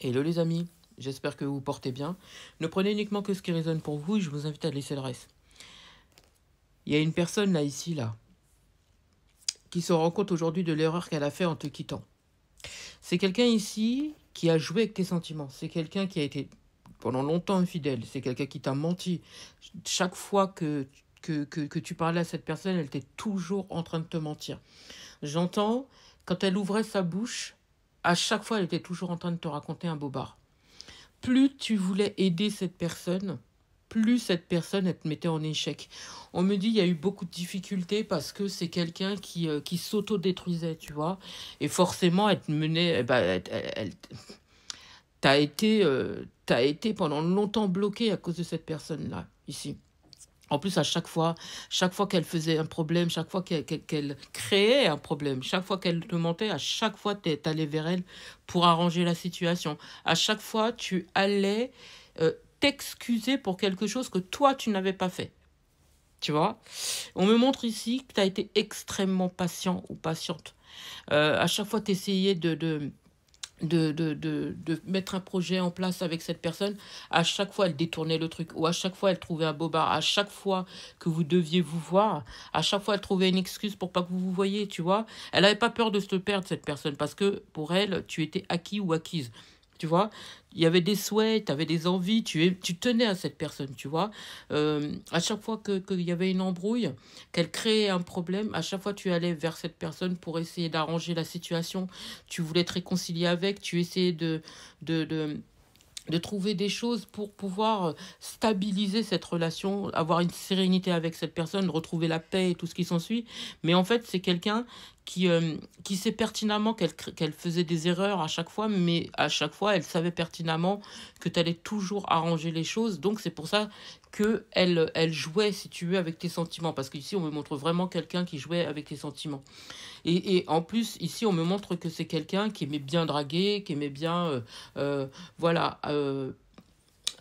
Hello les amis, j'espère que vous vous portez bien. Ne prenez uniquement que ce qui résonne pour vous et je vous invite à laisser le reste. Il y a une personne là, ici, là, qui se rend compte aujourd'hui de l'erreur qu'elle a fait en te quittant. C'est quelqu'un ici qui a joué avec tes sentiments. C'est quelqu'un qui a été pendant longtemps infidèle. C'est quelqu'un qui t'a menti. Chaque fois que tu parlais à cette personne, elle était toujours en train de te mentir. J'entends, quand elle ouvrait sa bouche, à chaque fois, elle était toujours en train de te raconter un bobard. Plus tu voulais aider cette personne, plus cette personne, elle te mettait en échec. On me dit il y a eu beaucoup de difficultés parce que c'est quelqu'un qui s'auto-détruisait, tu vois. Et forcément, elle te menait... t'as été pendant longtemps bloqué à cause de cette personne-là, ici. En plus, à chaque fois qu'elle faisait un problème, chaque fois qu'elle créait un problème, chaque fois qu'elle te mentait, à chaque fois, tu allais vers elle pour arranger la situation. À chaque fois, tu allais t'excuser pour quelque chose que toi, tu n'avais pas fait. Tu vois? On me montre ici que tu as été extrêmement patient ou patiente. À chaque fois, tu essayais de mettre un projet en place avec cette personne. À chaque fois, elle détournait le truc. Ou à chaque fois, elle trouvait un bobard. À chaque fois que vous deviez vous voir, à chaque fois, elle trouvait une excuse pour pas que vous vous voyiez, tu vois. Elle n'avait pas peur de se perdre, cette personne, parce que pour elle, tu étais acquis ou acquise. Tu vois, il y avait des souhaits, tu avais des envies, tu tenais à cette personne, tu vois. À chaque fois qu'il y avait une embrouille, qu'elle créait un problème, à chaque fois tu allais vers cette personne pour essayer d'arranger la situation. Tu voulais te réconcilier avec, tu essayais de, de, de trouver des choses pour pouvoir stabiliser cette relation, avoir une sérénité avec cette personne, retrouver la paix et tout ce qui s'ensuit. Mais en fait, c'est quelqu'un qui sait pertinemment qu'elle faisait des erreurs à chaque fois, mais à chaque fois, elle savait pertinemment que tu allais toujours arranger les choses. Donc, c'est pour ça elle jouait, si tu veux, avec tes sentiments. Parce qu'ici, on me montre vraiment quelqu'un qui jouait avec tes sentiments. Et en plus, ici, on me montre que c'est quelqu'un qui aimait bien draguer, qui aimait bien, voilà,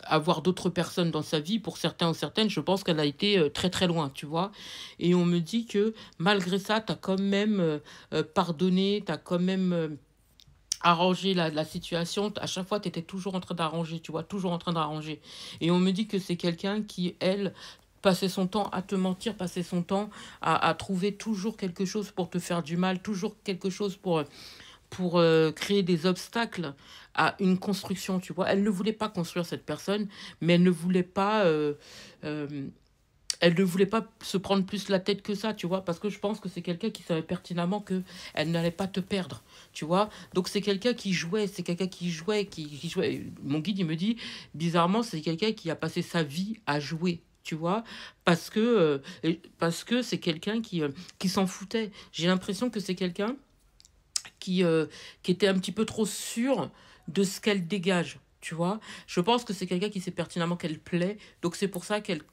avoir d'autres personnes dans sa vie. Pour certains ou certaines, je pense qu'elle a été très très loin, tu vois. Et on me dit que malgré ça, tu as quand même pardonné, tu as quand même arrangé la situation. À chaque fois, tu étais toujours en train d'arranger, tu vois, toujours en train d'arranger. Et on me dit que c'est quelqu'un qui, elle, passait son temps à te mentir, passait son temps à trouver toujours quelque chose pour te faire du mal, toujours quelque chose pour créer des obstacles à une construction, tu vois. Elle ne voulait pas construire cette personne, mais euh, elle ne voulait pas se prendre plus la tête que ça, tu vois, parce que je pense que c'est quelqu'un qui savait pertinemment que elle n'allait pas te perdre, tu vois. Donc c'est quelqu'un qui jouait, c'est quelqu'un qui jouait, qui jouait. Mon guide, il me dit, bizarrement, c'est quelqu'un qui a passé sa vie à jouer. Tu vois, parce que c'est quelqu'un qui s'en foutait. J'ai l'impression que c'est quelqu'un qui, euh, qui était un petit peu trop sûre de ce qu'elle dégage. Tu vois, je pense que c'est quelqu'un qui sait pertinemment qu'elle plaît, donc c'est pour ça qu'elle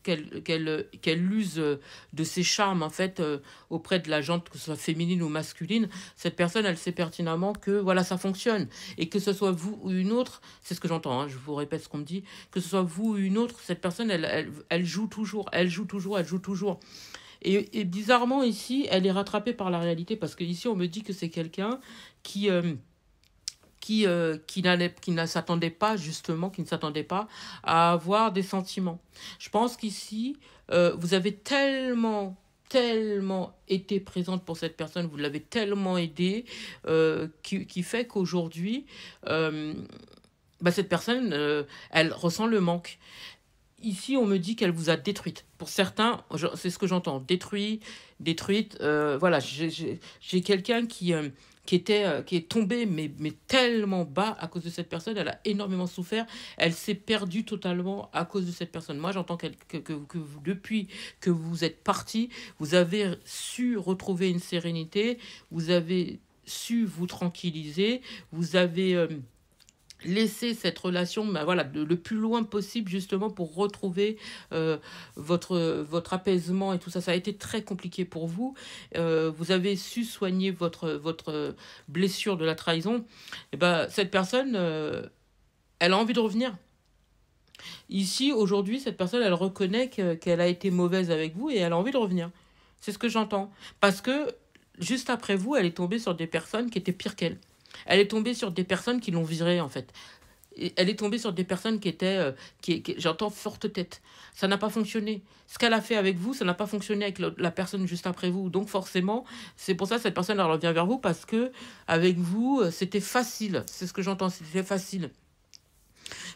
use de ses charmes en fait auprès de la gente, que ce soit féminine ou masculine. Cette personne, elle sait pertinemment que voilà, ça fonctionne, et que ce soit vous ou une autre, c'est ce que j'entends, hein, je vous répète ce qu'on me dit, que ce soit vous ou une autre, cette personne, elle joue toujours, elle joue toujours, elle joue toujours. Et bizarrement, ici, elle est rattrapée par la réalité parce que ici, on me dit que c'est quelqu'un qui, euh, qui ne s'attendait pas, justement, qui ne s'attendait pas à avoir des sentiments. Je pense qu'ici, vous avez tellement été présente pour cette personne, vous l'avez tellement aidée, qui fait qu'aujourd'hui, euh, bah, cette personne, elle ressent le manque. Ici, on me dit qu'elle vous a détruite. Pour certains, c'est ce que j'entends. Détruite. Voilà, j'ai quelqu'un qui est tombé, mais tellement bas à cause de cette personne. Elle a énormément souffert. Elle s'est perdue totalement à cause de cette personne. Moi, j'entends depuis que vous êtes parti, vous avez su retrouver une sérénité. Vous avez su vous tranquilliser. Vous avez laisser cette relation, bah voilà, le plus loin possible, justement pour retrouver votre apaisement et tout ça. Ça a été très compliqué pour vous. Vous avez su soigner votre blessure de la trahison. Et ben, cette personne, elle a envie de revenir. Ici, aujourd'hui, cette personne, elle reconnaît qu'elle a été mauvaise avec vous et elle a envie de revenir. C'est ce que j'entends. Parce que juste après vous, elle est tombée sur des personnes qui étaient pires qu'elle. Elle est tombée sur des personnes qui l'ont virée, en fait. elle est tombée sur des personnes qui étaient, j'entends, forte tête. Ça n'a pas fonctionné. Ce qu'elle a fait avec vous, ça n'a pas fonctionné avec la personne juste après vous. Donc forcément, c'est pour ça que cette personne, elle revient vers vous, parce que avec vous, c'était facile. C'est ce que j'entends, c'était facile.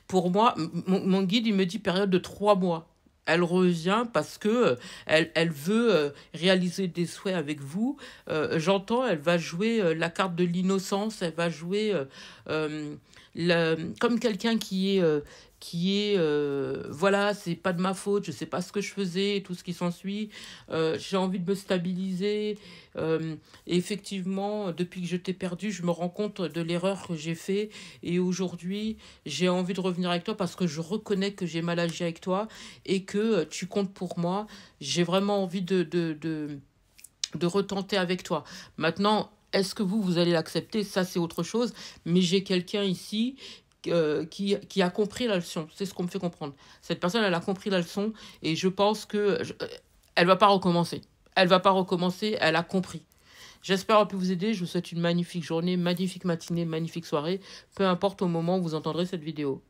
Pour moi, mon guide, il me dit période de 3 mois. Elle revient parce que elle veut réaliser des souhaits avec vous. J'entends, elle va jouer la carte de l'innocence, elle va jouer comme quelqu'un voilà, c'est pas de ma faute, je sais pas ce que je faisais, tout ce qui s'ensuit. J'ai envie de me stabiliser. Et effectivement, depuis que je t'ai perdu, je me rends compte de l'erreur que j'ai fait. Et aujourd'hui, j'ai envie de revenir avec toi parce que je reconnais que j'ai mal agi avec toi et que tu comptes pour moi. J'ai vraiment envie de retenter avec toi. Maintenant, est-ce que vous allez l'accepter? Ça, c'est autre chose. Mais j'ai quelqu'un ici qui a compris la leçon. C'est ce qu'on me fait comprendre. Cette personne, elle a compris la leçon et je pense que elle va pas recommencer. Elle va pas recommencer, elle a compris. J'espère avoir pu vous aider. Je vous souhaite une magnifique journée, magnifique matinée, magnifique soirée, peu importe au moment où vous entendrez cette vidéo.